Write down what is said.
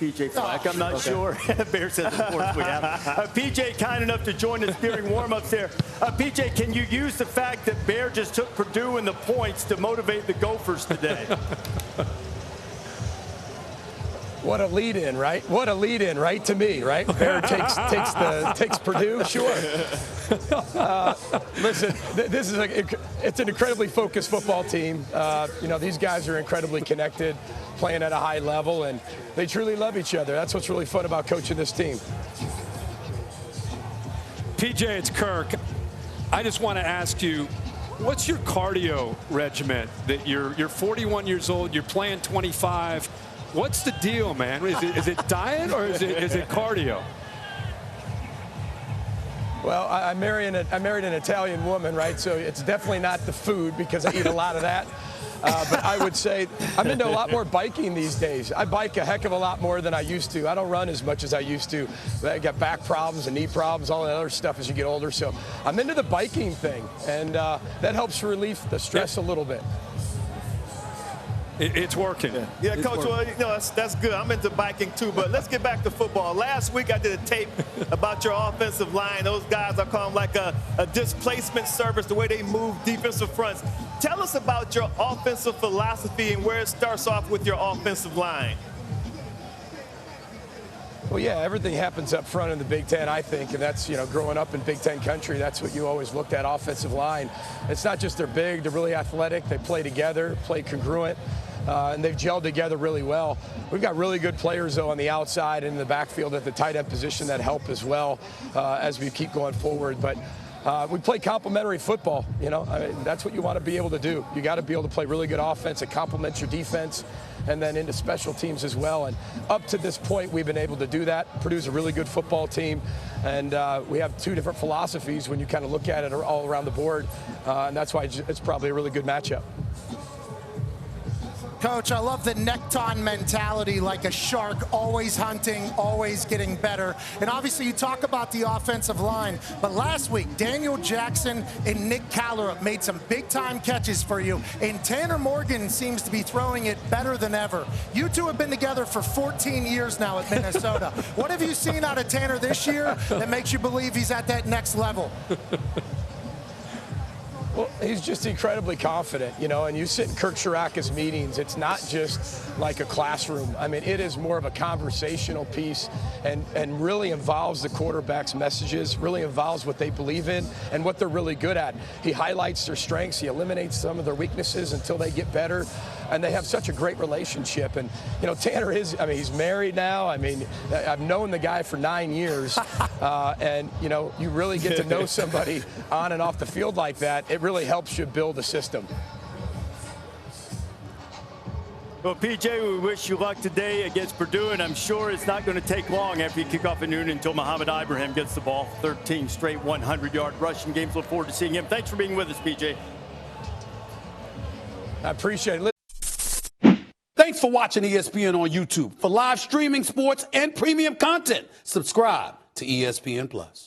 PJ Fleck. I'm not sure. Bear says, of course we have. PJ, kind enough to join us during warm-ups there. PJ, can you use the fact that Bear just took Purdue in the points to motivate the Gophers today? What a lead-in, right? What a lead-in, right, to me, right? Bear takes Purdue, sure. Listen, this is it's an incredibly focused football team. These guys are incredibly connected, playing at a high level, and they truly love each other. That's what's really fun about coaching this team. PJ, it's Kirk. I just want to ask you, what's your cardio regimen? That you're 41 years old, you're playing 25. What's the deal, man? Is it diet or is it cardio? Well, I married an Italian woman, right? So it's definitely not the food because I eat a lot of that. But I would say I'm into a lot more biking these days. I bike a heck of a lot more than I used to. I don't run as much as I used to. I got back problems and knee problems, all that other stuff as you get older. So I'm into the biking thing, and that helps relieve the stress a little bit. It's working. Yeah, Coach, well, that's good. I'm into biking too, but let's get back to football. Last week I did a tape about your offensive line. Those guys, I call them like a displacement service, the way they move defensive fronts. Tell us about your offensive philosophy and where it starts off with your offensive line. Well, yeah, everything happens up front in the Big Ten, I think, and that's, growing up in Big Ten country, that's what you always looked at, offensive line. It's not just they're big, they're really athletic, they play together, play congruent, and they've gelled together really well. We've got really good players, though, on the outside and in the backfield at the tight end position that help as well as we keep going forward. But we play complementary football, that's what you want to be able to do. You got to be able to play really good offense that complements your defense, and then into special teams as well. And up to this point, we've been able to do that. Purdue's a really good football team, and we have two different philosophies when you kind of look at it all around the board, and that's why it's probably a really good matchup. Coach, I love the necktie mentality, like a shark, always hunting, always getting better. And obviously you talk about the offensive line, but last week, Daniel Jackson and Nick Callerup made some big-time catches for you, and Tanner Morgan seems to be throwing it better than ever. You two have been together for 14 years now at Minnesota. What have you seen out of Tanner this year that makes you believe he's at that next level? Well, he's just incredibly confident, and you sit in Kirk Ciarrocca's meetings, it's not just like a classroom. I mean, it is more of a conversational piece and really involves the quarterback's messages, really involves what they believe in and what they're really good at. He highlights their strengths, he eliminates some of their weaknesses until they get better, and they have such a great relationship. And, Tanner he's married now. I mean, I've known the guy for 9 years, and, you really get to know somebody on and off the field like that. It really helps you build a system. Well, PJ, we wish you luck today against Purdue, and I'm sure it's not going to take long after you kick off at noon until Mohamed Ibrahim gets the ball. 13 straight 100-yard rushing games. Look forward to seeing him. Thanks for being with us, PJ. I appreciate it. Thanks for watching ESPN on YouTube. For live streaming, sports, and premium content, subscribe to ESPN+.